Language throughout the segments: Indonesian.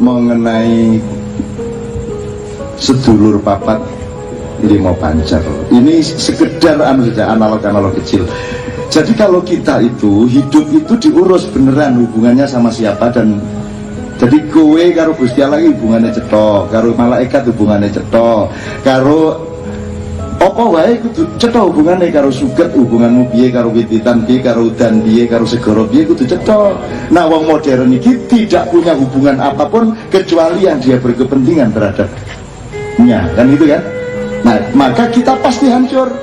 mengenai sedulur papat limo pancer. Ini sekedar analog kecil. Jadi kalau kita itu hidup itu diurus beneran hubungannya sama siapa, dan jadi kowe karo Gusti Allah hubungannya cetok, karo malaikat hubungannya cetok, karo apa wae kudu cetok hubungannya, karo suget hubunganmu piye, karo wititan piye, karo udan piye, karo segara piye kudu cetok. Nah, wong modern ini tidak punya hubungan apapun kecuali yang dia berkepentingan terhadapnya, kan gitu kan? Nah, maka kita pasti hancur.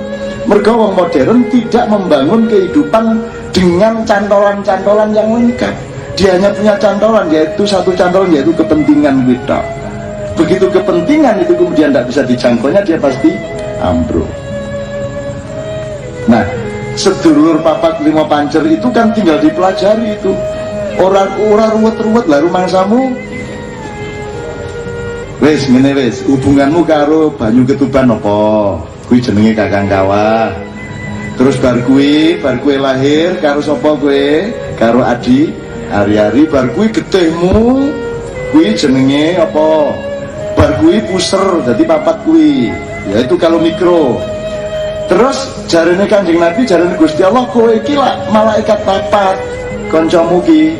Mergo wong modern tidak membangun kehidupan dengan cantolan-cantolan yang lengkap. Dia hanya punya cantolan, yaitu satu cantolan, yaitu kepentingan kita. Begitu kepentingan itu kemudian tidak bisa dijangkaunya, dia pasti ambruk. Nah, sedulur papat limo pancer itu kan tinggal dipelajari itu. Orang ruwet-ruwet lah rumangsamu. Wes ngene wes, hubunganmu karo banyu ketuban apa? Kuwi jenenge kakang kawah. Terus bar kuwi lahir karo sapa kowe? Karo Adi Ari-ari. Bar kuwi getihmu kuwi jenenge apa? Bar kuwi puser dadi papat kuwi. Yaitu kalau mikro. Terus jarene Kanjeng Nabi, jarene Gusti Allah, kowe iki lak malaikat papat kancamu ki.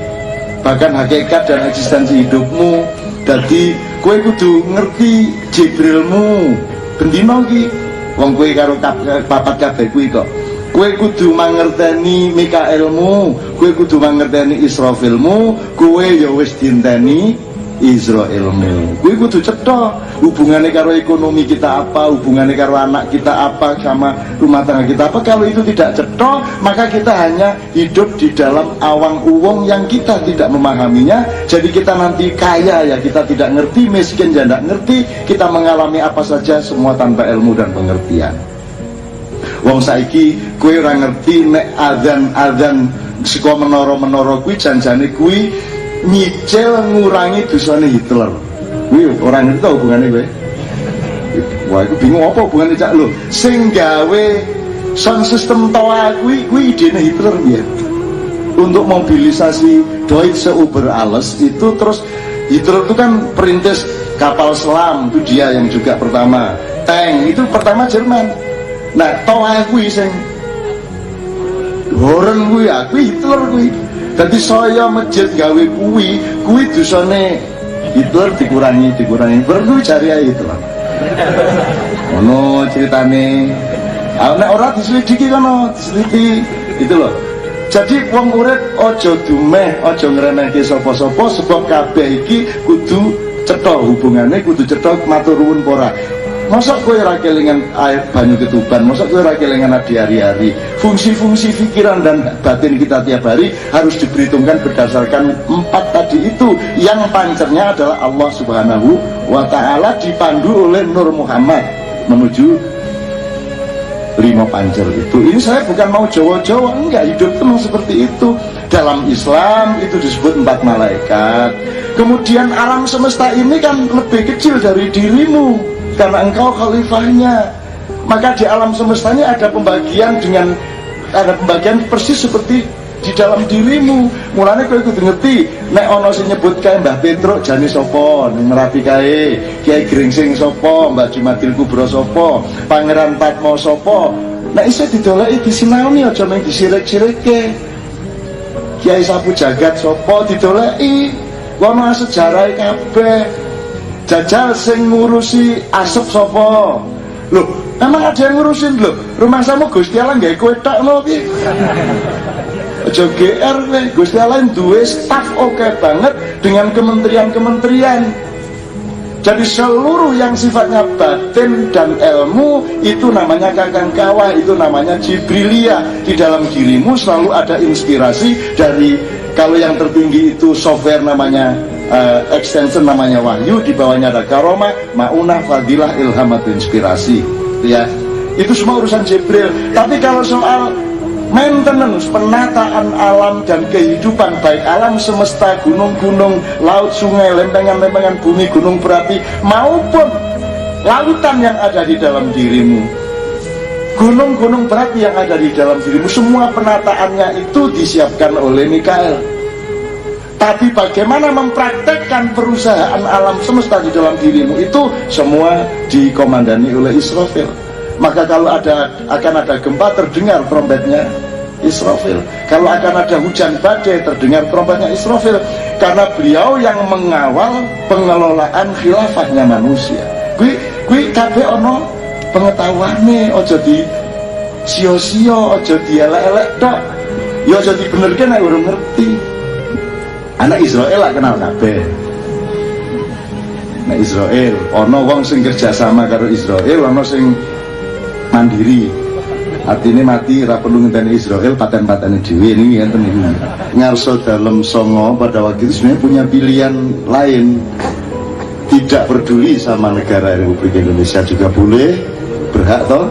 Bahkan hakikat dan eksistensi hidupmu. Dadi kowe kudu ngerti Jibrilmu bendina ki. Wong kowe karo papat kabeh kuwi kok. Kowe kudu mangerteni Mikaelmu, kowe kudu mangerteni Israfilmu, kowe ya wis dinteni Israilmu. Kowe kudu cetha hubungannya karo ekonomi kita apa, hubungannya karo anak kita apa, sama rumah tangga kita apa. Kalau itu tidak cetha, maka kita hanya hidup di dalam awang uwong yang kita tidak memahaminya. Jadi kita nanti kaya ya kita tidak ngerti, miskin ya tidak ngerti, kita mengalami apa saja semua tanpa ilmu dan pengertian. Wong saiki kowe ora ngerti nek adzan saka menara-menara kuwi janjane kuwi nyicil ngurangi dosane Hitler. Kuwi orang itu hubungannya kowe. Wah, aku bingung apa hubungannya cak lho. Sing gawe sound system toa kuwi idene Hitler ya. Untuk mobilisasi Deutsche Über Alles itu, terus Hitler itu kan perintis kapal selam, itu dia yang juga pertama. Tank itu pertama Jerman. Nah, toa kuwi sing Horen kuwi Hitler kuwi. Jadi saya masjid gawe kuwi dosane Hitler dikurangi baru cari aja itu lah. Ono ceritane. Nek ora diselidiki kono, diselidiki itu loh. Jadi wong urip aja dumeh, aja ngremehke sapa-sapa, sebab kabeh iki kudu cetha hubungane, kudu cetha matur nuwun ora. Masa kowe ora kelingan air banyu ketuban, masa kowe ora kelingan adi hari-hari. Fungsi-fungsi pikiran dan batin kita tiap hari harus diperhitungkan berdasarkan 4 tadi itu, yang pancernya adalah Allah Subhanahu wa Ta'ala, dipandu oleh Nur Muhammad menuju 5 pancer itu. Ini saya bukan mau Jawa-Jawa, enggak, hidup itu memang seperti itu. Dalam Islam itu disebut 4 malaikat. Kemudian alam semesta ini kan lebih kecil dari dirimu, karena engkau khalifahnya. Maka di alam semesta ini ada pembagian persis seperti di dalam dirimu. Mulane kowe kudu ngerti, nek ana sing nyebut kae Mbah Petruk jane sapa, ning Merapi kae Kiai Gringsing sapa, Mbah Jumadil Kubro sapa, Pangeran Patmo sapa. Nek iso didoleki disinaoni, aja mung disirik-sirikke. Kiai Sapu Jagat sapa didoleki, ana sejarahe kabeh. Jajal sing ngurusi asep sapa? Loh, emang ada yang ngurusin lho? Rumah samu Gusti Allah nggak kowe tok lho piye? Aja GR kowe, Gusti Allah duwe staf oke banget dengan kementerian-kementerian. Jadi seluruh yang sifatnya batin dan ilmu itu namanya kakang kawah, itu namanya Jibrilia. Di dalam dirimu selalu ada inspirasi dari, kalau yang tertinggi itu software namanya extension namanya wahyu, di bawahnya ada karomah, maunah, fadilah, ilham atau inspirasi, ya. Itu semua urusan Jibril. Tapi kalau soal maintenance, penataan alam dan kehidupan, baik alam semesta, gunung-gunung, laut, sungai, lempengan-lempengan bumi, gunung berapi, maupun lautan yang ada di dalam dirimu, gunung-gunung berapi yang ada di dalam dirimu, semua penataannya itu disiapkan oleh Mikael. Tapi bagaimana mempraktekkan perusahaan alam semesta di dalam dirimu itu semua dikomandani oleh Israfil. Maka kalau akan ada gempa, terdengar trompetnya Israfil. Kalau akan ada hujan badai, terdengar trompetnya Israfil. Karena beliau yang mengawal pengelolaan khilafahnya manusia. Kui kabeh ono pengetahuane, ojo di sio-sio, ojo di elek-elek tok. Ya ojo dibenerke nek urung ngerti. Anak Israel lah kenal kabeh. Nah Israel, ono wong sing kerjasama karo Israel, ono sing mandiri. Artinya mati ra perlu ngenteni Israel, paten-patene dhewe ini ngenten iki. Ngarso dalam songo pada waktu itu sebenarnya punya pilihan lain. Tidak peduli sama negara Republik Indonesia juga boleh, berhak toh.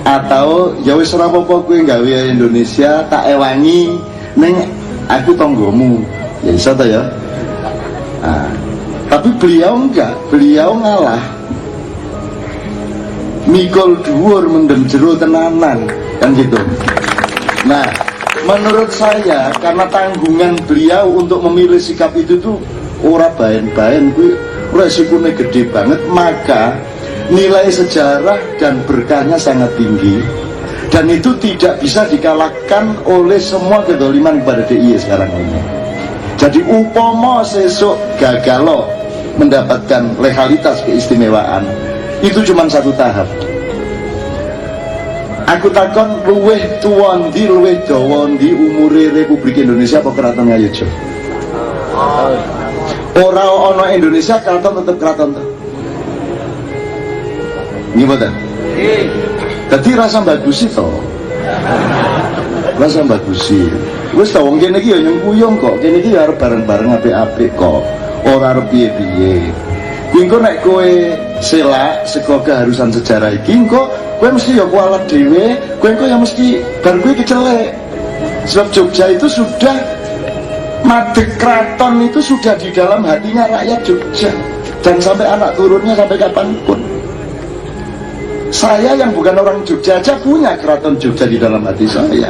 Atau ya wis ora apa-apa kowe gawe Indonesia tak ewangi ning aku tanggomu. Ya bisa toh ya. Nah, tapi beliau enggak, beliau ngalah. Mikul dhuwur mendem jero tenanan, kan gitu. Nah, menurut saya karena tanggungan beliau untuk memilih sikap itu tuh ora baen-baen, kuwi resikonya gede banget, maka nilai sejarah dan berkahnya sangat tinggi. Dan itu tidak bisa dikalahkan oleh semua kedoliman kepada DIY sekarang ini. Jadi upomo sesuk gagalo mendapatkan legalitas keistimewaan, itu cuma satu tahap. Aku takon luweh tuwa ndi, luweh dawa ndi umure Republik Indonesia apa Keraton Ngayogya? Ora ono Indonesia, keraton tetep keraton to. Nggih mboten? Dadi rasa bagus itu. Rasa bagus sih. Wis ta wong kene iki ya nyengkuyung kok. Kene iki ya arep bareng-bareng apik-apik kok. Ora arep piye-piye. Kuwi engko nek kowe selak saka keharusan sejarah iki engko kowe mesti ya kualat dhewe, kowe engko ya mesti bar kowe kecelek. Sebab Jogja itu sudah madeg keraton itu sudah di dalam hatinya rakyat Jogja dan sampai anak turunnya sampai kapanpun. Saya yang bukan orang Jogja aja punya keraton Jogja di dalam hati saya,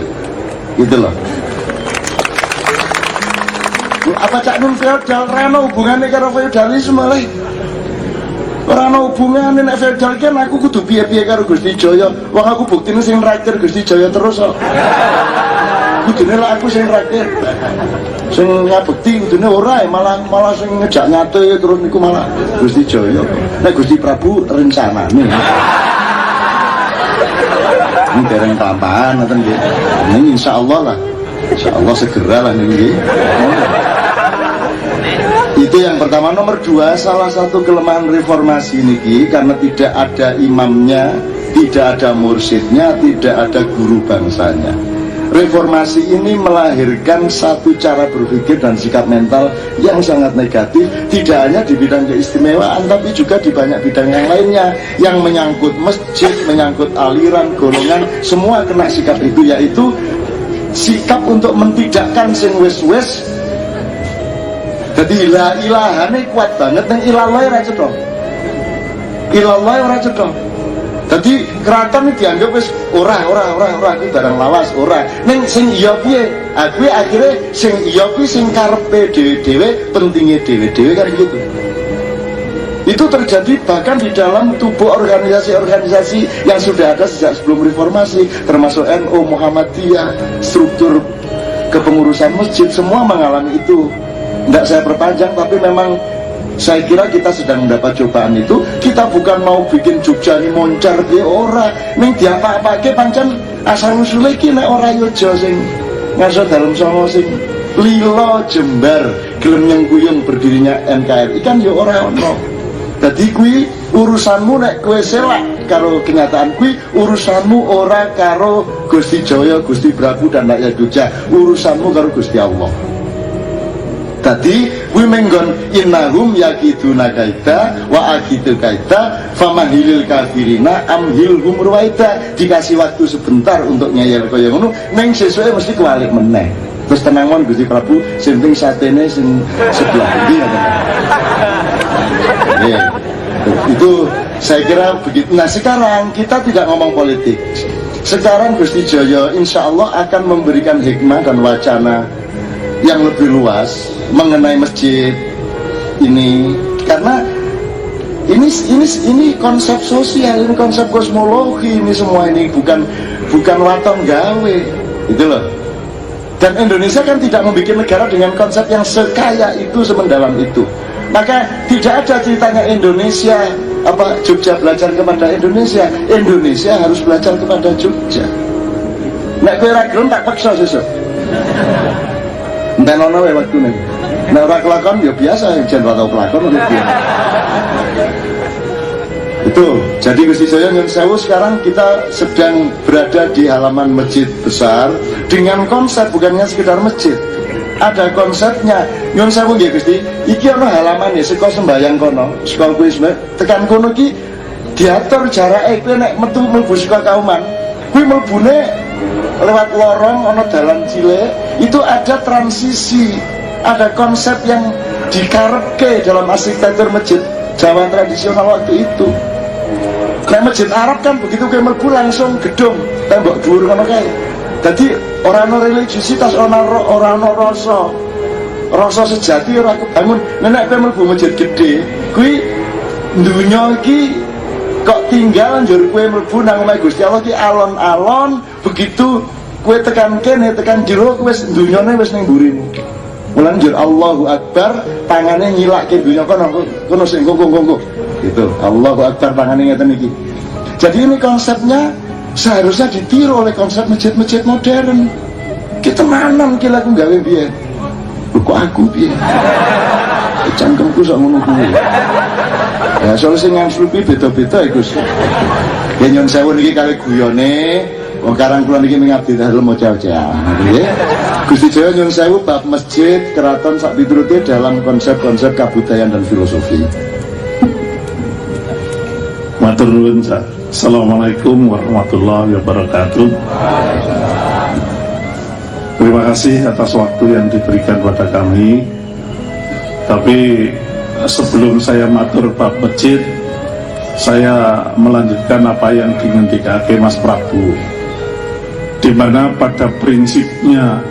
gitu loh. Apa cak nun feodal rano hubungannya karo feodalisme leh? Rano hubungannya nek feodal kan aku kudu piye-piye karo Gusti Jaya. Wong aku buktine sing raktir Gusti Jaya terus kok. Kudune lah aku sing raktir. Sing ngabekti kudune ora malah sing ngejak nyate terus niku malah Gusti Jaya. Nek Gusti Prabu rencanane. Ini dereng kelampaan ngoten nggih. Ini insyaallah lah. Insyaallah segera lah nggih. Itu yang pertama. Nomor dua, salah satu kelemahan reformasi niki karena tidak ada imamnya, tidak ada mursyidnya, tidak ada guru bangsanya. Reformasi ini melahirkan satu cara berpikir dan sikap mental yang sangat negatif, tidak hanya di bidang keistimewaan tapi juga di banyak bidang yang lainnya yang menyangkut masjid, menyangkut aliran, golongan, semua kena sikap itu, yaitu sikap untuk mentidakkan sing wis-wis. Jadi la ilahane kuat banget nang ilallah ora cetha. Ilallah ora cetha. Jadi keraton ini dianggap wis ora kuwi barang lawas ora. Ning sing iya piye? Kuwi akhire sing iya kuwi sing karepe dhewe-dhewe, pentinge dhewe-dhewe kan gitu. Itu terjadi bahkan di dalam tubuh organisasi-organisasi yang sudah ada sejak sebelum reformasi, termasuk NU, Muhammadiyah, struktur kepengurusan masjid, semua mengalami itu. Tidak saya perpanjang, tapi memang saya kira kita sedang mendapat cobaan itu. Kita bukan mau bikin Jogja ini moncar di ora, ning diapa-apake pancen asal usule iki nek ora yoja sing ngaso dalem songo sing lilo jembar gelem nyengkuyung berdirinya NKRI kan ya ora ono. Dadi kuwi urusanmu nek kowe selak karo kenyataan kuwi, urusanmu ora karo Gusti Jaya, Gusti Prabu dan rakyat Jogja, urusanmu karo Gusti Allah. Tadi kuwi menggon innahum yakiduna kaita wa akidu kaita famahilil kafirina amhilhum ruwaida. Dikasih waktu sebentar untuk nyayal kaya ngono, ning sesuke mesti kualik meneh. Terus tenang mon Gusti Prabu, sing penting satene sing sebelah iki ya. Itu saya kira begitu. Nah sekarang kita tidak ngomong politik. Sekarang Gusti Jaya insya Allah akan memberikan hikmah dan wacana yang lebih luas mengenai masjid ini, karena ini konsep sosial, ini konsep kosmologi, ini semua ini bukan waton gawe, gitu loh. Dan Indonesia kan tidak membuat negara dengan konsep yang sekaya itu, semendalam itu. Maka tidak ada ceritanya Indonesia Jogja belajar kepada Indonesia, Indonesia harus belajar kepada Jogja. Nek kowe ra gelem tak paksa sesuk. Enten ono wae waktune. Nek ora kelakon ya biasa, jan ora tau kelakon ya. Itu, jadi Gusti saya nyun sewu, sekarang kita sedang berada di halaman masjid besar dengan konsep bukannya sekedar masjid. Ada konsepnya. Nyun sewu nggih Gusti, iki ana halaman ya saka sembayang kono, saka kuwi tekan kono iki diatur jarake kowe nek metu mlebu saka kauman, kuwi mlebune lewat lorong ana dalan cilik, itu ada transisi, ada konsep yang dikarepke dalam arsitektur masjid Jawa tradisional waktu itu. Kayak masjid Arab kan begitu kayak mlebu langsung gedung, tembok dhuwur ngono kae. Dadi ora ana religiusitas, ora ana rasa sejati ora kebangun. Nek kowe mlebu masjid gede, kuwi dunya iki kok tinggal njur kowe mlebu nang omahe Gusti Allah ki alon-alon, begitu kowe tekan kene, tekan jero wis dunyane wis ning mburimu. Mulane njur Allahu Akbar, tangane nyilake dunya kono sing kongkong. Itu Allahu Akbar, tangannya ngeten iki. Jadi ini konsepnya seharusnya ditiru oleh konsep masjid-masjid modern. Kita manam ki laku gawe biyen. Kok aku piye? Cangkemku sak ngono kuwi. Ya soal sing ngangslupi beda-beda iku. Ya nyun sewu niki kali guyone, wong karang kula niki mengabdi dalem maca-maca. Nggih. Gusti Jaya nyun sewu bab masjid, keraton sak piturute dalam konsep-konsep kabudayaan dan filosofi. Matur nuwun. Assalamualaikum warahmatullahi wabarakatuh. Terima kasih atas waktu yang diberikan pada kami. Tapi sebelum saya matur bab masjid, saya melanjutkan apa yang dingendikake Mas Prabu, di mana pada prinsipnya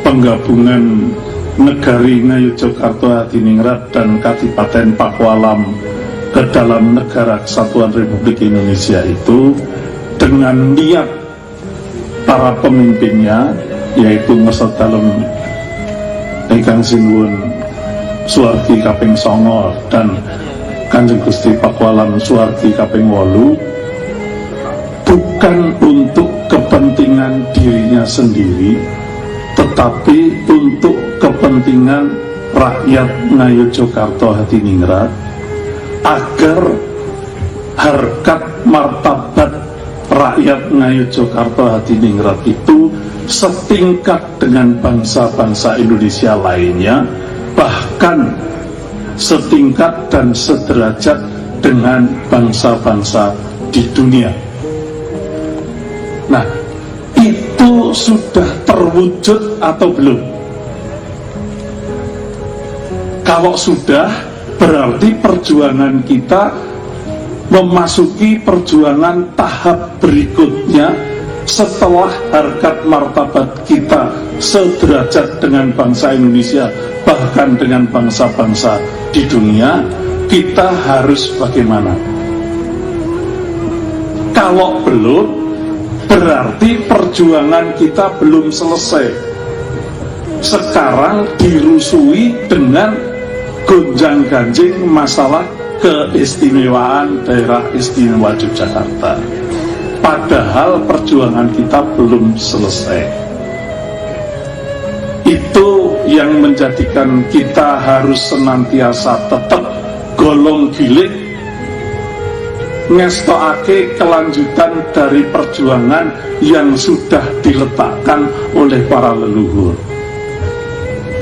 penggabungan Negari Ngayogyakarta Hadiningrat dan Kadipaten Pakualam ke dalam Negara Kesatuan Republik Indonesia itu dengan niat para pemimpinnya, yaitu Masjid Dalem Ingkang Sinuwun Suwardi Kaping Songo dan Kanjeng Gusti Pakualam Suwardi Kaping 8, bukan untuk kepentingan dirinya sendiri, tetapi untuk kepentingan rakyat Ngayogyakarta Hadiningrat, agar harkat martabat rakyat Ngayogyakarta Hadiningrat itu setingkat dengan bangsa-bangsa Indonesia lainnya, bahkan setingkat dan sederajat dengan bangsa-bangsa di dunia. Nah, itu sudah terwujud atau belum? Kalau sudah, berarti perjuangan kita memasuki perjuangan tahap berikutnya setelah harkat martabat kita sederajat dengan bangsa Indonesia, bahkan dengan bangsa-bangsa di dunia. Kita harus bagaimana? Kalau belum, berarti perjuangan kita belum selesai. Sekarang dirusui dengan gonjang-ganjing masalah keistimewaan daerah istimewa Yogyakarta, padahal perjuangan kita belum selesai. Itu yang menjadikan kita harus senantiasa tetap golong gilik ngestokake kelanjutan dari perjuangan yang sudah diletakkan oleh para leluhur.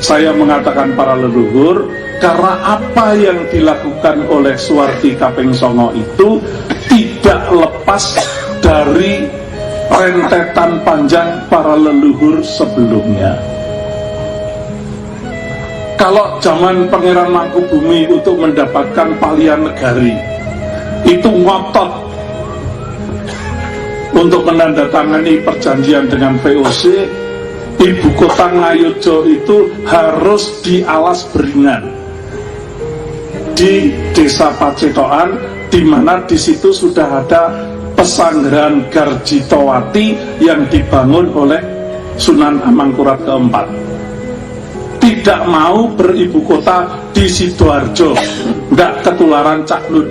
Saya mengatakan para leluhur karena apa yang dilakukan oleh Suwardi Kaping Songo itu tidak lepas dari rentetan panjang para leluhur sebelumnya. Kalau zaman Pangeran Mangkubumi untuk mendapatkan Palian Negari itu ngotot untuk menandatangani perjanjian dengan VOC, ibu kota Ngayogja itu harus di alas beringan di desa Pacetokan, di mana di situ sudah ada pesanggrahan Garjitowati yang dibangun oleh Sunan Amangkurat keempat. Tidak mau beribu kota di Sidoarjo, tidak ketularan Cak Nun.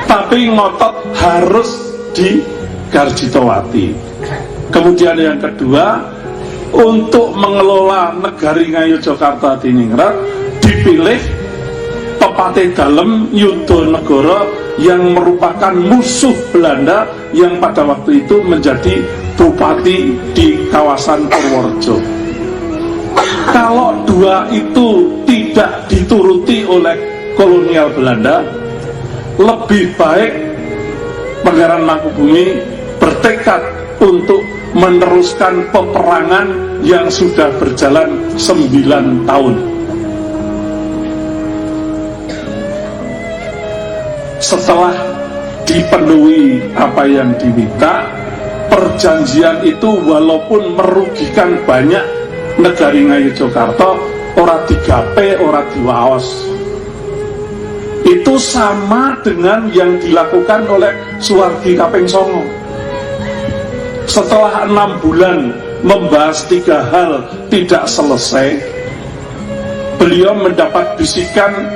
Tapi ngotot harus di Garjitowati. Kemudian yang kedua, untuk mengelola negari Ngayogyakarta Diningrat dipilih Pepatih Dalem Yudonegoro yang merupakan musuh Belanda yang pada waktu itu menjadi bupati di kawasan Purworejo. Kalau dua itu tidak dituruti oleh kolonial Belanda, lebih baik Pangeran Mangkubumi bertekad untuk meneruskan peperangan yang sudah berjalan 9 tahun. Setelah dipenuhi apa yang diminta, perjanjian itu walaupun merugikan banyak negari Ngayogyakarta, ora digape, ora diwaos. Itu sama dengan yang dilakukan oleh Suwardi Kaping Songo. Setelah 6 bulan membahas 3 hal tidak selesai, beliau mendapat bisikan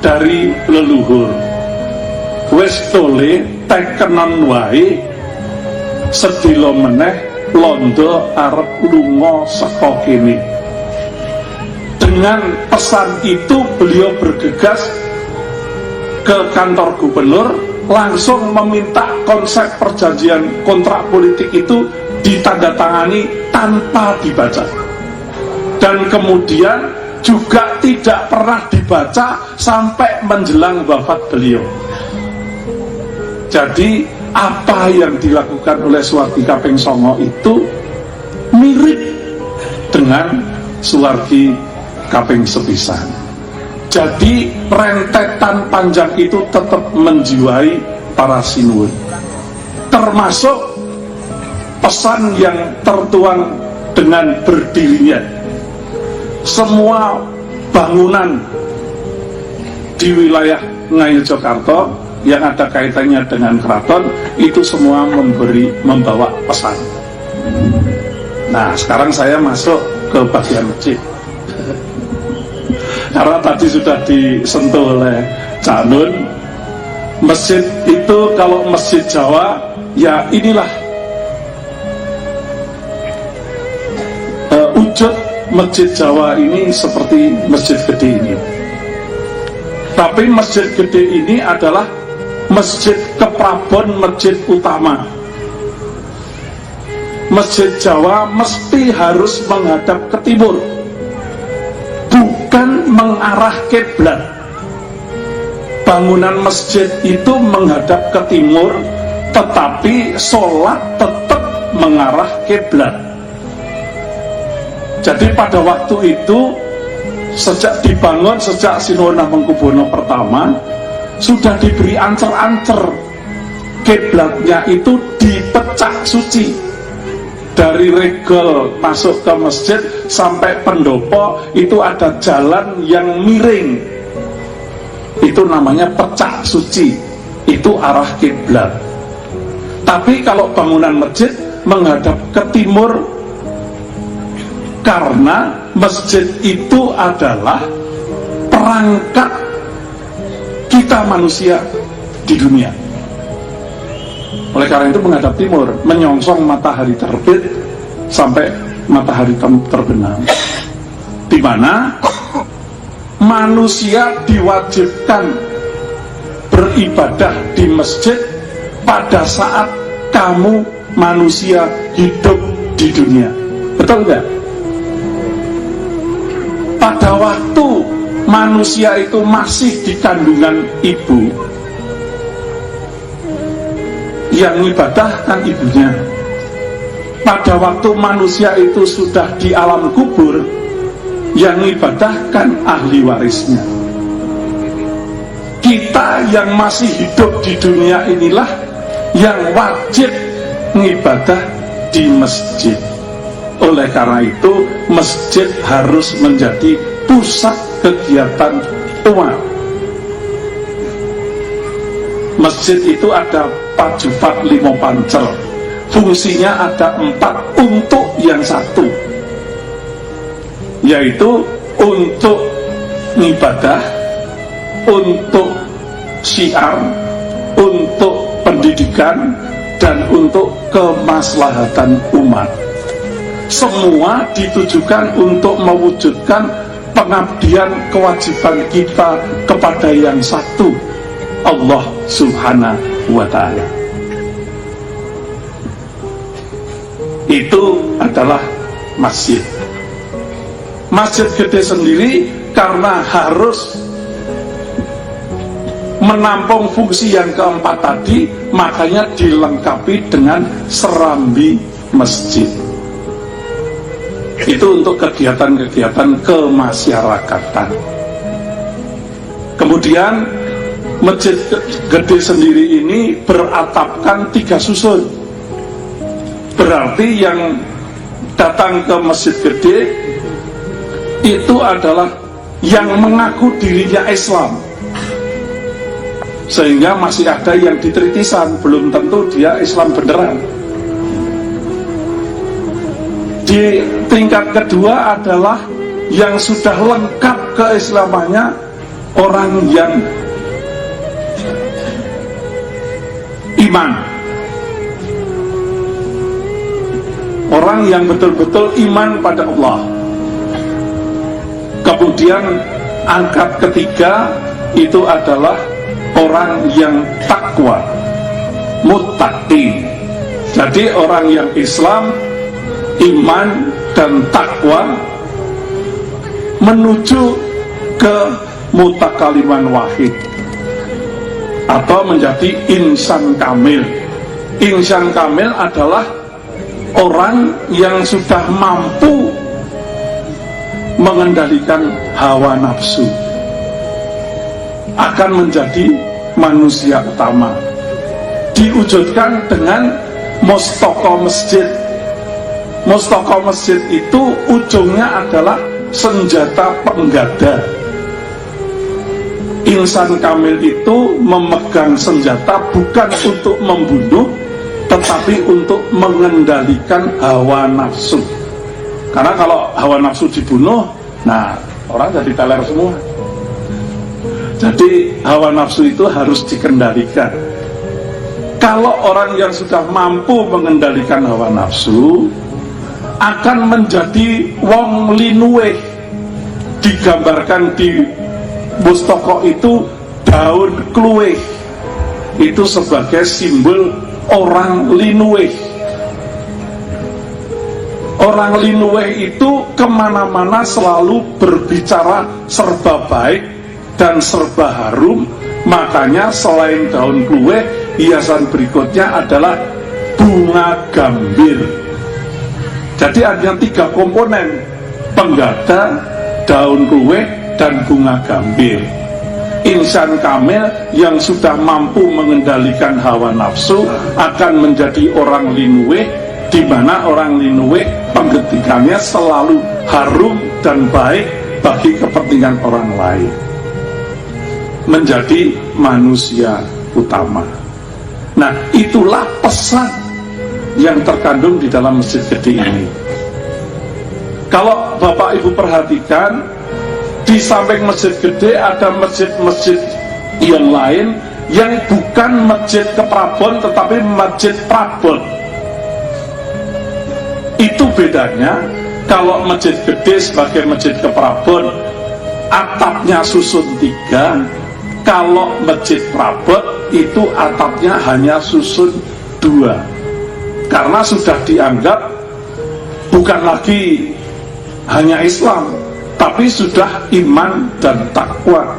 dari leluhur, wis tole tekenan wae, sedilo meneh londo arep lunga saka kene. Dengan pesan itu beliau bergegas ke kantor gubernur, langsung meminta konsep perjanjian kontrak politik itu ditandatangani tanpa dibaca, dan kemudian juga tidak pernah dibaca sampai menjelang wafat beliau. Jadi apa yang dilakukan oleh Suwardi Kaping Songo itu mirip dengan Suwardi Kaping Sepisan. Jadi rentetan panjang itu tetap menjiwai para sinuwun, termasuk pesan yang tertuang dengan berdirinya semua bangunan di wilayah Ngayogyakarta yang ada kaitannya dengan keraton, itu semua membawa pesan. Nah, sekarang saya masuk ke bagian masjid. Karena tadi sudah disentuh oleh Cak Nun, masjid itu kalau masjid Jawa, ya inilah wujud masjid Jawa ini seperti masjid gede ini. Tapi masjid gede ini adalah masjid keprabon, masjid utama. Masjid Jawa mesti harus menghadap ke timur, bukan mengarah kiblat. Bangunan masjid itu menghadap ke timur, tetapi sholat tetap mengarah kiblat. Jadi pada waktu itu, sejak dibangun, sejak Sinuwun Hamengkubuwono pertama, sudah diberi ancer-ancer kiblatnya itu dipecah suci. Dari regol masuk ke masjid sampai pendopo itu ada jalan yang miring, itu namanya pecah suci, itu arah kiblat. Tapi kalau bangunan masjid menghadap ke timur, karena masjid itu adalah perangkat kita manusia di dunia. Oleh karena itu menghadap timur, menyongsong matahari terbit sampai matahari terbenam, di mana manusia diwajibkan beribadah di masjid pada saat kamu manusia hidup di dunia. Betul nggak? Pada waktu manusia itu masih di kandungan ibu, yang ibadah kan ibunya. Pada waktu manusia itu sudah di alam kubur, yang ibadah kan ahli warisnya. Kita yang masih hidup di dunia inilah yang wajib ngibadah di masjid. Oleh karena itu masjid harus menjadi pusat kegiatan umat. Masjid itu ada pajupat limo pancel, fungsinya ada 4 untuk yang satu, yaitu untuk ibadah, untuk syiar, untuk pendidikan, dan untuk kemaslahatan umat. Semua ditujukan untuk mewujudkan pengabdian kewajiban kita kepada yang satu, Allah Subhanahu wa Ta'ala. Itu adalah masjid. Masjid gede sendiri karena harus menampung fungsi yang keempat tadi, makanya dilengkapi dengan serambi masjid. Itu untuk kegiatan-kegiatan kemasyarakatan. Kemudian masjid gede sendiri ini beratapkan 3 susun. Berarti yang datang ke masjid gede itu adalah yang mengaku dirinya Islam, sehingga masih ada yang ditritisan, belum tentu dia Islam beneran. Di tingkat kedua adalah yang sudah lengkap keislamannya, orang yang iman, orang yang betul-betul iman pada Allah. Kemudian angkat ketiga itu adalah orang yang takwa, muttaqin. Jadi orang yang Islam, iman, dan takwa menuju ke mutakaliman wahid atau menjadi insan kamil. Insan kamil adalah orang yang sudah mampu mengendalikan hawa nafsu, akan menjadi manusia utama. Diwujudkan dengan mustoko masjid. Mustoko masjid itu ujungnya adalah senjata penggada. Insan kamil itu memegang senjata bukan untuk membunuh, tetapi untuk mengendalikan hawa nafsu. Karena kalau hawa nafsu dibunuh, nah orang jadi teler semua. Jadi hawa nafsu itu harus dikendalikan. Kalau orang yang sudah mampu mengendalikan hawa nafsu, akan menjadi wong linuwe. Digambarkan di mustoko itu daun kluwe, itu sebagai simbol orang linuwe. Orang linuwe itu kemana-mana selalu berbicara serba baik dan serba harum. Makanya selain daun kluwe, hiasan berikutnya adalah bunga gambir. Jadi ada 3 komponen: penggada, daun kluwe, dan bunga gambir. Insan kamil yang sudah mampu mengendalikan hawa nafsu akan menjadi orang linuwe, di mana orang linuwe penggetikannya selalu harum dan baik bagi kepentingan orang lain, menjadi manusia utama. Nah, itulah pesan yang terkandung di dalam masjid gede ini. Kalau Bapak Ibu perhatikan, di samping masjid gede ada masjid-masjid yang lain yang bukan masjid keprabon tetapi masjid prabon. Itu bedanya. Kalau masjid gede sebagai masjid keprabon atapnya susun 3, kalau masjid prabon itu atapnya hanya susun 2, karena sudah dianggap bukan lagi hanya Islam, tapi sudah iman dan takwa.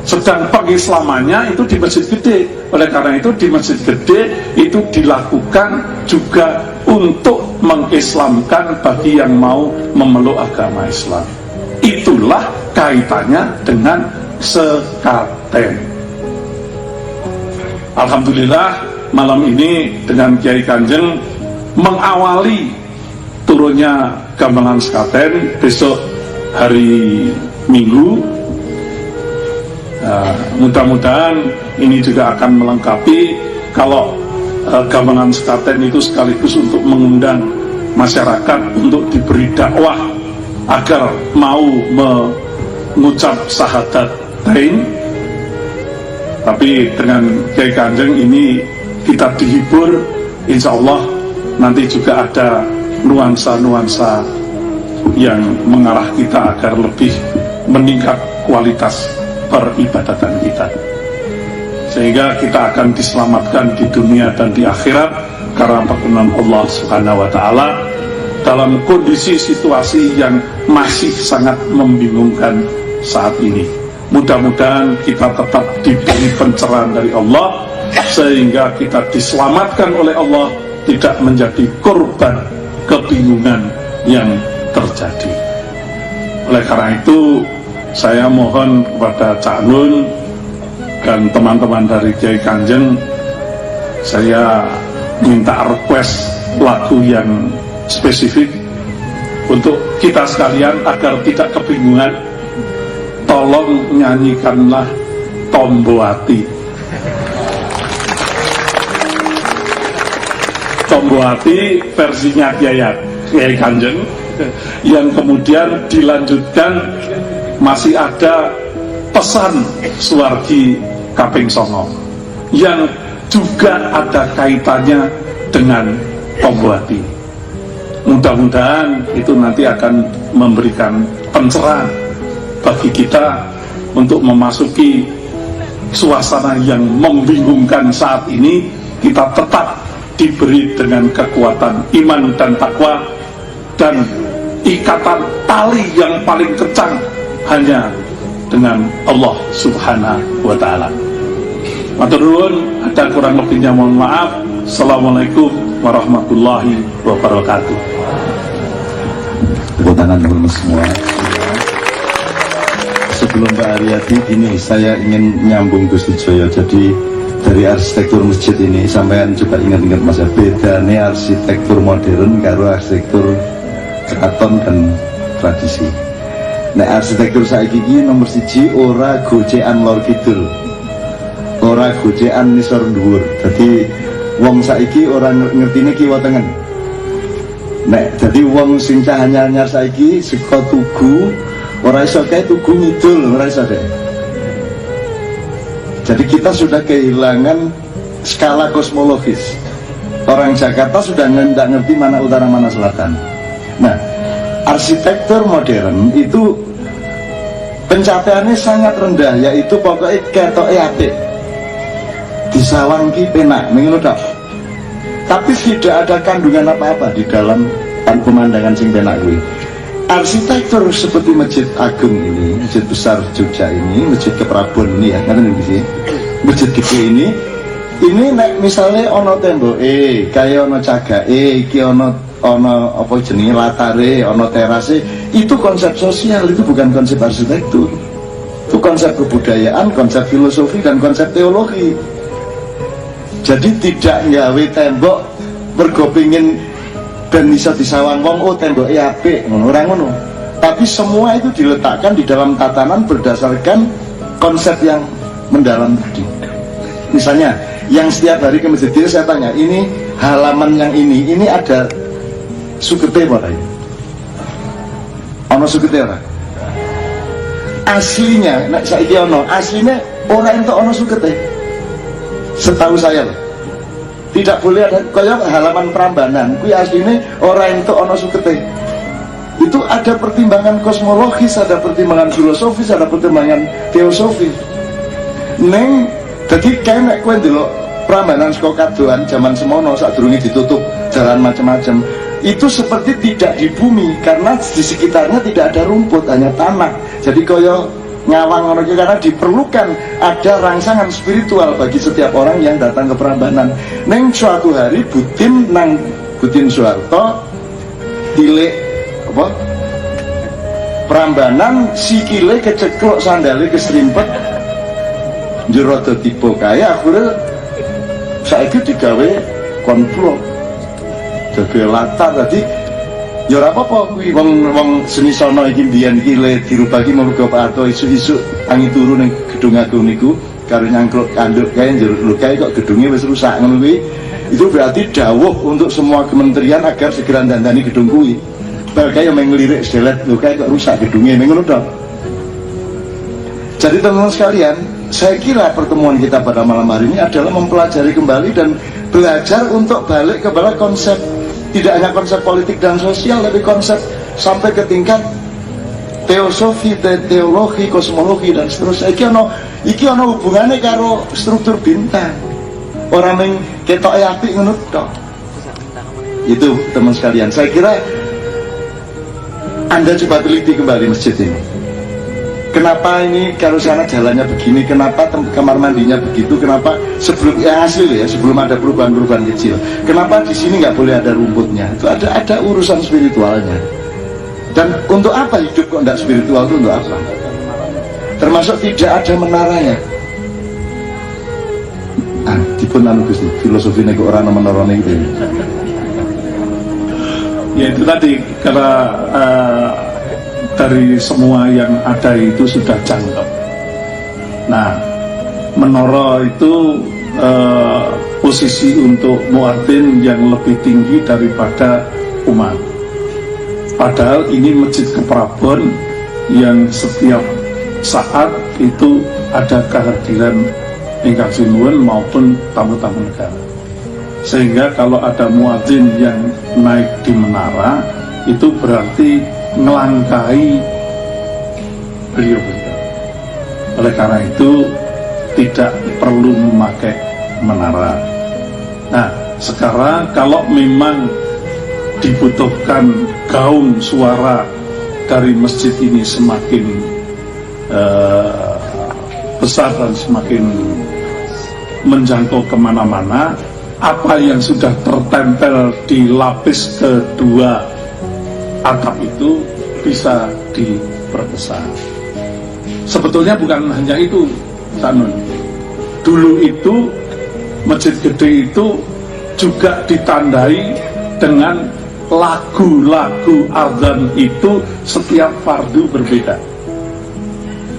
Sedang pengislamannya itu di masjid gede. Oleh karena itu di masjid gede itu dilakukan juga untuk mengislamkan bagi yang mau memeluk agama Islam. Itulah kaitannya dengan sekaten. Alhamdulillah malam ini dengan Kiai Kanjeng mengawali turunnya gamelan sekaten besok hari Minggu. Mudah-mudahan ini juga akan melengkapi kalau gamelan sekaten itu sekaligus untuk mengundang masyarakat untuk diberi dakwah agar mau mengucap syahadattain. Tapi dengan Kiai Kanjeng ini kita dihibur, insya Allah nanti juga ada nuansa-nuansa yang mengarah kita agar lebih meningkat kualitas peribadatan kita, sehingga kita akan diselamatkan di dunia dan di akhirat karena perkenan Allah Subhanahu wa Ta'ala dalam kondisi situasi yang masih sangat membingungkan saat ini. Mudah-mudahan kita tetap diberi pencerahan dari Allah sehingga kita diselamatkan oleh Allah, tidak menjadi korban kebingungan yang terjadi. Oleh karena itu saya mohon kepada Cak Nun dan teman-teman dari Kiai Kanjeng, saya minta request lagu yang spesifik untuk kita sekalian agar tidak kebingungan. Tolong nyanyikanlah Tombo Hati. Tombo Hati versinya Kiai Kanjeng, yang kemudian dilanjutkan masih ada pesan Suwargi Kaping Songo yang juga ada kaitannya dengan Tombo Hati. Mudah-mudahan itu nanti akan memberikan pencerahan bagi kita untuk memasuki suasana yang membingungkan saat ini. Kita tetap diberi dengan kekuatan iman dan takwa, dan ikatan tali yang paling kencang hanya dengan Allah Subhanahu wa Ta'ala. Matur nuwun, ada kurang lebihnya mohon maaf. Assalamualaikum warahmatullahi wabarakatuh. Tepuk tangan dulu semua. Sebelum Mbak Aryati, ini saya ingin nyambung Gusti Joyo. Jadi dari arsitektur masjid ini sampean coba ingat-ingat Mas, bedanya arsitektur modern karo arsitektur keraton dan tradisi. Nah, arsitektur saiki iki nomor 1 ora gocekan lor kidul, ora gocekan nisor dhuwur. Jadi wong saiki ora ngertine kiwa tengen. Nek jadi wong sing cah anyar saiki saka Tugu ora iso kae Tugu ngidul, ora iso deh. Jadi kita sudah kehilangan skala kosmologis. Orang Jakarta sudah nggak ngerti mana utara mana selatan. Nah, arsitektur modern itu pencapaiannya sangat rendah, yaitu pokoknya ketoke apik, disawangki penak, ngono tok. Tapi tidak ada kandungan apa-apa di dalam pemandangan sing penak kuwi. Arsitektur seperti Masjid Agung ini, Masjid Besar Jogja ini, Masjid Keprabon ini ya, kan ini Masjid gede ini nek misalnya ono temboke, kaya ono cagake, iki ono apa jenenge latare, ono terase, itu konsep sosial, itu bukan konsep arsitektur. Itu konsep kebudayaan, konsep filosofi dan konsep teologi. Jadi tidak nggawe tembok mergo pengin dan bisa disawang wong, oh tembok apik ngono, ora ngono. Tapi semua itu diletakkan di dalam tatanan berdasarkan konsep yang mendalam tadi. Misalnya yang setiap hari ke masjid itu saya tanya, ini halaman yang ini ada sukete apa ya? Ono sukete ora? Aslinya nek saiki ono, aslinya ora entuk ono sukete. Setahu saya loh. Tidak boleh ada kaya halaman Prambanan kuwi asline ora entuk ana sukete. Itu ada pertimbangan kosmologis, ada pertimbangan filosofis, ada pertimbangan teosofis. Neng dadi kae nek kowe ndelok Prambanan saka kadoan zaman semono sadurunge ditutup jalan macam-macam, itu seperti tidak di bumi karena di sekitarnya tidak ada rumput, hanya tanah. Jadi kaya ngawang ngono iki karena diperlukan ada rangsangan spiritual bagi setiap orang yang datang ke Prambanan. Neng suatu hari Butin Soeharto tilik apa Prambanan sikile keceklok, sandale keserimpet, jero tipe kaya akhirnya saiki digawe konflik jaga latar tadi ya ora apa-apa kuwi wong seni sono iki mbiyen iki le dirubah iki mergo Pak Harto isu-isu tangi turu ning gedung agung niku karo nyangkluk kanduk kae njur lho kae kok gedungnya wis rusak ngono kuwi. Itu berarti dawuh untuk semua kementerian agar segera dandani gedung kuwi. Bar kae yang ngelirik sedelet lho kae kok rusak gedungnya ngono to. Jadi teman-teman sekalian, saya kira pertemuan kita pada malam hari ini adalah mempelajari kembali dan belajar untuk balik kepada konsep, tidak hanya konsep politik dan sosial, tapi konsep sampai ke tingkat teosofi, teologi, kosmologi dan seterusnya. Iki ono hubungannya karo struktur bintang. Orang yang ketok apik ngono tok. Itu teman sekalian. Saya kira Anda coba teliti kembali masjid ini. Kenapa ini kalau sana jalannya begini? Kenapa kamar mandinya begitu? Kenapa sebelum yang asli ya, sebelum ada perubahan-perubahan kecil? Kenapa di sini nggak boleh ada rumputnya? Itu ada urusan spiritualnya. Dan untuk apa hidup kok tidak spiritual itu untuk apa? Termasuk tidak ada menaranya. Dipun anu Gusti, filosofi nego orang menorone itu. Ya itu tadi karena dari semua yang ada itu sudah jangkep. Nah, menara itu posisi untuk muadzin yang lebih tinggi daripada umat. Padahal ini masjid keprabon yang setiap saat itu ada kehadiran ingkang sinuwun maupun tamu-tamu negara. Sehingga kalau ada muadzin yang naik di menara itu berarti ngelangkai beliau. Oleh karena itu tidak perlu memakai menara. Nah, sekarang kalau memang dibutuhkan gaung suara dari masjid ini semakin besar dan semakin menjangkau kemana-mana, apa yang sudah tertempel di lapis kedua atap itu bisa diperbesar. Sebetulnya bukan hanya itu, Tanun. Dulu itu masjid gede itu juga ditandai dengan lagu-lagu azan itu setiap fardu berbeda.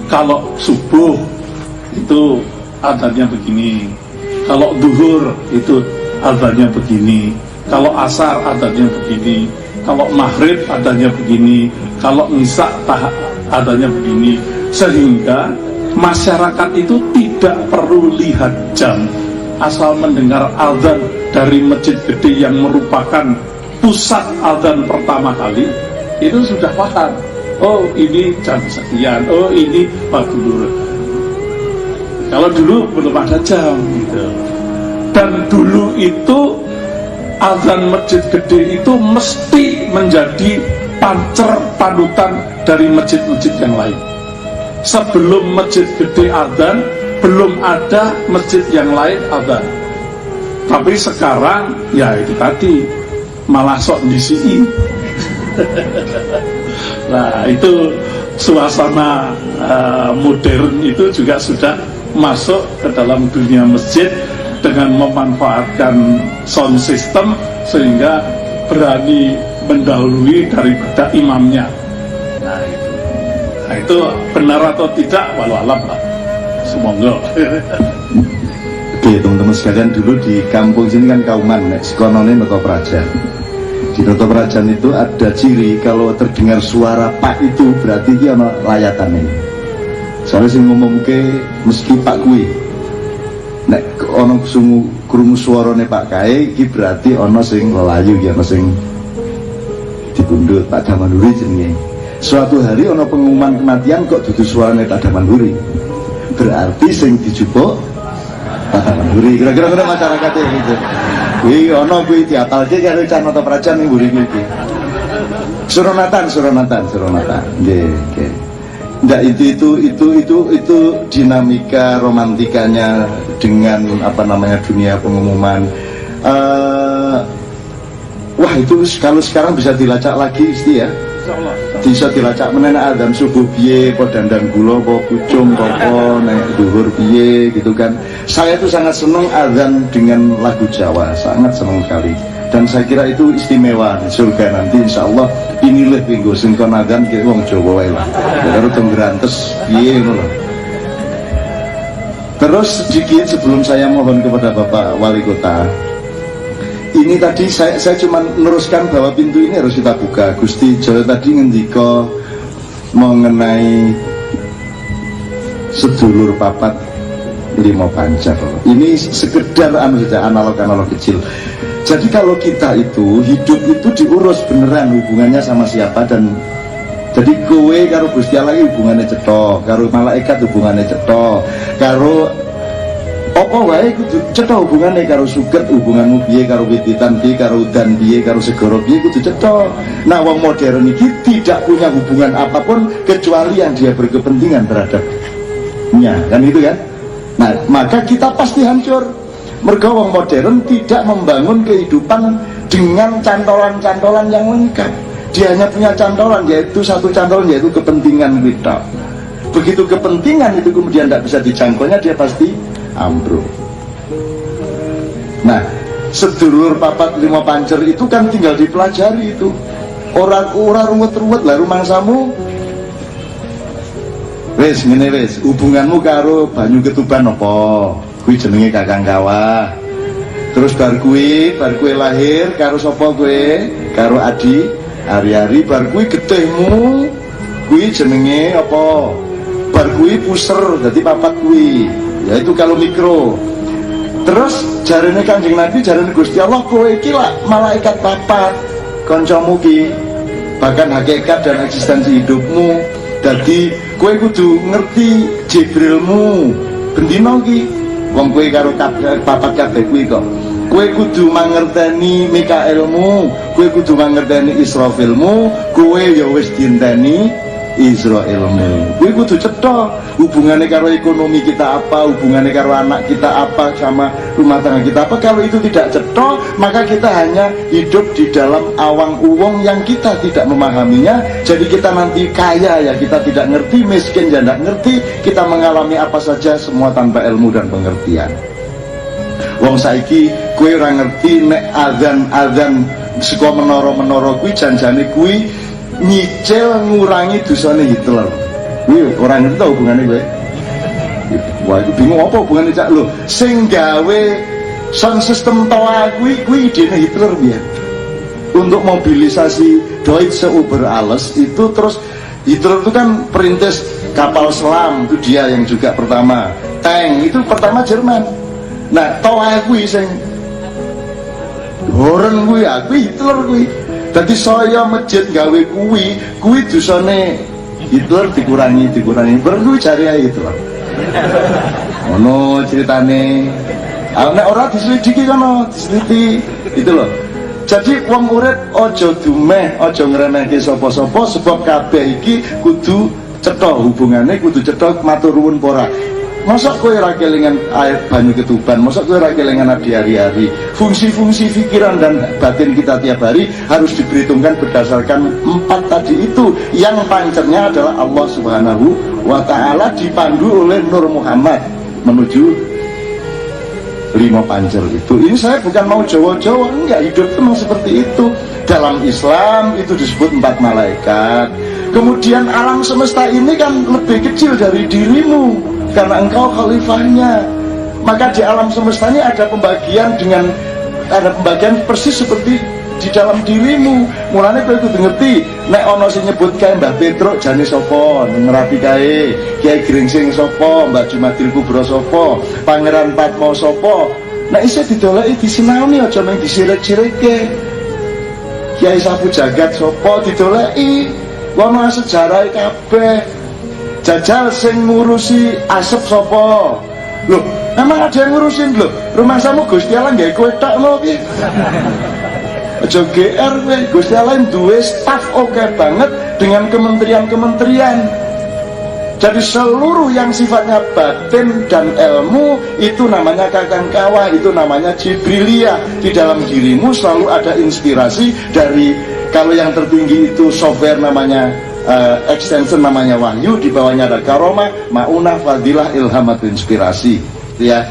Kalau subuh itu azannya begini, kalau duhur itu azannya begini, kalau asar azannya begini, kalau maghrib adanya begini, kalau isya adanya begini. Sehingga masyarakat itu tidak perlu lihat jam, asal mendengar azan dari masjid gede yang merupakan pusat azan pertama kali, itu sudah paham. Oh ini jam sekian, oh ini waktu dulu. Kalau dulu belum ada jam gitu. Dan dulu itu azan masjid gede itu mesti menjadi pancer panutan dari masjid-masjid yang lain. Sebelum masjid gede azan, belum ada masjid yang lain azan. Tapi sekarang ya itu tadi malah sok disi. Nah itu suasana modern itu juga sudah masuk ke dalam dunia masjid dengan memanfaatkan sound system sehingga berani mendahului daripada imamnya. Nah itu benar atau tidak walau alam lah, semoga. Oke teman-teman sekalian, dulu di kampung sini kan kauman, sekonone Noto Prajan. Di Noto Prajan itu ada ciri kalau terdengar suara Pak itu berarti dia ada layatannya. Soalnya sing ngomong ke meski Pak kui, nek ono krungu suarane Pak Kae, iki berarti ono sing lelayu, ya ono sing dipundhut Pak Damanhuri jenenge. Suatu hari ono pengumuman kematian kok dudu suarane Pak Damanhuri, berarti sing dijupuk Pak Damanhuri. Kira-kira ngono masyarakatnya gitu. Wih ono kuwi diapalke karo Cah Noto Prajan ning mburi iki. Suronatan. Nggih. Nggak, itu dinamika romantikanya dengan apa namanya dunia pengumuman. Wah itu kalau sekarang bisa dilacak lagi Isti ya. bisa dilacak meneh adzan subuh piye, apa dandang gula, apa pucung, apa nek dhuwur piye gitu kan. Saya tuh sangat senang adzan dengan lagu Jawa, sangat senang sekali. Dan saya kira itu istimewa di surga nanti insyaallah. Inilah minggu sing kon adzan ki wong Jawa wae lah. Karo tenggerantes piye ngono lho. Terus sedikit sebelum saya mohon kepada Bapak Wali Kota, ini tadi saya cuma meneruskan bahwa pintu ini harus kita buka. Gusti Jawa tadi ngendika mengenai sedulur papat lima pancar. Ini sekedar analog kecil. Jadi kalau kita itu hidup itu diurus beneran hubungannya sama siapa, dan jadi kowe karo Gusti Allah hubungannya cetok, karo malaikat hubungannya cetok, karo apa wae kudu cetok hubungannya, karo suket hubunganmu piye, karo wititan piye, karo udan piye, karo segoro piye kudu cetok. Nah, wong modern ini tidak punya hubungan apapun kecuali yang dia berkepentingan terhadapnya, kan itu kan. Nah, maka kita pasti hancur. Mergo wong modern tidak membangun kehidupan dengan cantolan-cantolan yang lengkap. Dia hanya punya cantolan, yaitu satu cantolan, yaitu kepentingan kita. Begitu kepentingan itu kemudian tidak bisa dijangkaunya, dia pasti ambruk. Nah, sedulur papat lima pancer itu kan tinggal dipelajari itu. Orang ruwet-ruwet lah rumangsamu. Wes ngene wes, hubunganmu karo banyu ketuban apa? Kuwi jenenge Kakang Kawah. Terus bar kuwi lahir karo sapa kowe? Karo Adi Ari-ari. Bar kuwi getihmu kuwi jenenge apa? Bar kuwi puser dadi papat kuwi. Yaitu kalau mikro. Terus jarene Kanjeng Nabi, jarene Gusti Allah, kowe iki lak malaikat papat kancamu ki. Bahkan hakikat dan eksistensi hidupmu. Dadi kowe kudu ngerti Jibrilmu bendina ki. Wong kowe karo papat kabeh kuwi kok. Kowe kudu mangerteni Mikaelmu, kowe kudu mangerteni Israfilmu, kowe ya wis dienteni Israilmu. Kowe kudu cetha hubungannya karo ekonomi kita apa, hubungannya karo anak kita apa, sama rumah tangga kita apa. Kalau itu tidak cetha, maka kita hanya hidup di dalam awang uwong yang kita tidak memahaminya. Jadi kita nanti kaya ya kita tidak ngerti, miskin ya tidak ngerti, kita mengalami apa saja semua tanpa ilmu dan pengertian. Wong saiki kowe ora ngerti nek azan saka menara-menara kuwi janjane kuwi nyicil ngurangi dosane Hitler. Kuwi ora ngerti ta hubungane kowe. Wah, itu bingung apa hubungane cak lho. Sing gawe sound system toa kuwi idene Hitler piye? Untuk mobilisasi Deutsche Über Alles itu, terus Hitler itu kan perintis kapal selam, itu dia yang juga pertama. Tank itu pertama Jerman. Nah, toa kuwi sing Horen kuwi kuwi Hitler kuwi. Dadi saya masjid gawe kuwi dosane Hitler dikurangi berlu jari Hitler. Ono ceritane. Nek ora diselidiki kono, diseliti itu loh. Jadi wong urip aja dumeh, aja ngremehke sapa-sapa, sebab kabeh iki kudu cetha hubungane, kudu cetha matur nuwun ora. Masa kowe ora kelingan air banyu ketuban, masa kowe ora kelingan adi hari-hari. Fungsi-fungsi pikiran dan batin kita tiap hari harus diperhitungkan berdasarkan 4 tadi itu, yang pancernya adalah Allah Subhanahu wa ta'ala, dipandu oleh Nur Muhammad menuju 5 pancer itu. Ini saya bukan mau Jawa-Jawa, enggak, hidup memang seperti itu. Dalam Islam itu disebut 4 malaikat. Kemudian alam semesta ini kan lebih kecil dari dirimu, karena engkau khalifahnya. Maka di alam semesta ini ada pembagian persis seperti di dalam dirimu. Mulane kowe kudu ngerti, nek ana sing nyebut kae Mbah Petruk jane sapa, ngrapi kae, Kiai Gringsing sapa, Mbak Jumatil Kubra sapa, Pangeran Patmo sapa. Nek isih didoleki disinaoni, aja mung disirik-sirikke. Kiai Sapu Jagat sapa didoleki, ana sejarah kabeh. Jajal sing ngurusi asep sapa? Loh, emang ada yang ngurusin lho. Rumahmu Gusti Allah nggawe kowe tok lho piye? Aja GR kowe, Gusti Allah duwe staf oke banget dengan kementerian-kementerian. Jadi seluruh yang sifatnya batin dan ilmu itu namanya Kakang Kawah, itu namanya Jibrilia. Di dalam dirimu selalu ada inspirasi dari Kalau yang tertinggi itu software namanya extension namanya wahyu, di bawahnya ada karomah, maunah, fadilah, ilham atau inspirasi, ya.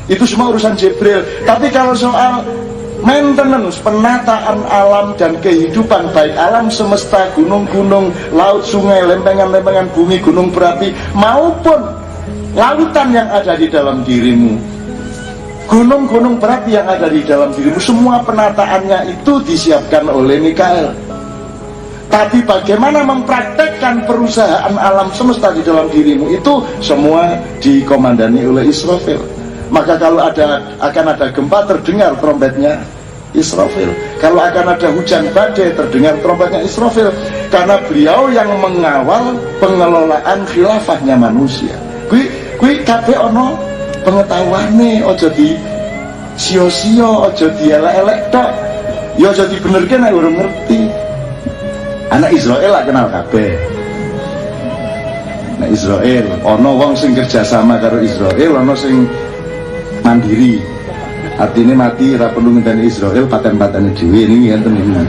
Itu semua urusan Jibril. Tapi kalau soal maintenance, penataan alam dan kehidupan, baik alam semesta, gunung-gunung, laut, sungai, lempengan-lempengan bumi, gunung berapi, maupun lautan yang ada di dalam dirimu, gunung-gunung berapi yang ada di dalam dirimu, semua penataannya itu disiapkan oleh Mikael. Tapi bagaimana mempraktekkan perusahaan alam semesta di dalam dirimu itu semua dikomandani oleh Israfil. Maka kalau akan ada gempa, terdengar trompetnya Israfil. Kalau akan ada hujan badai, terdengar trompetnya Israfil. Karena beliau yang mengawal pengelolaan khilafahnya manusia. Kui kabeh ono pengetahuane, ojo di sio-sio, ojo di elek-elek tok. Ya ojo dibenerke nek urung ngerti. Anak Israel lah kenal kabeh. Nah Israel, ono wong sing kerjasama karo Israel, ono sing mandiri. Artinya mati ra perlu ngenteni Israel, paten-patene dhewe ini ngenten iki.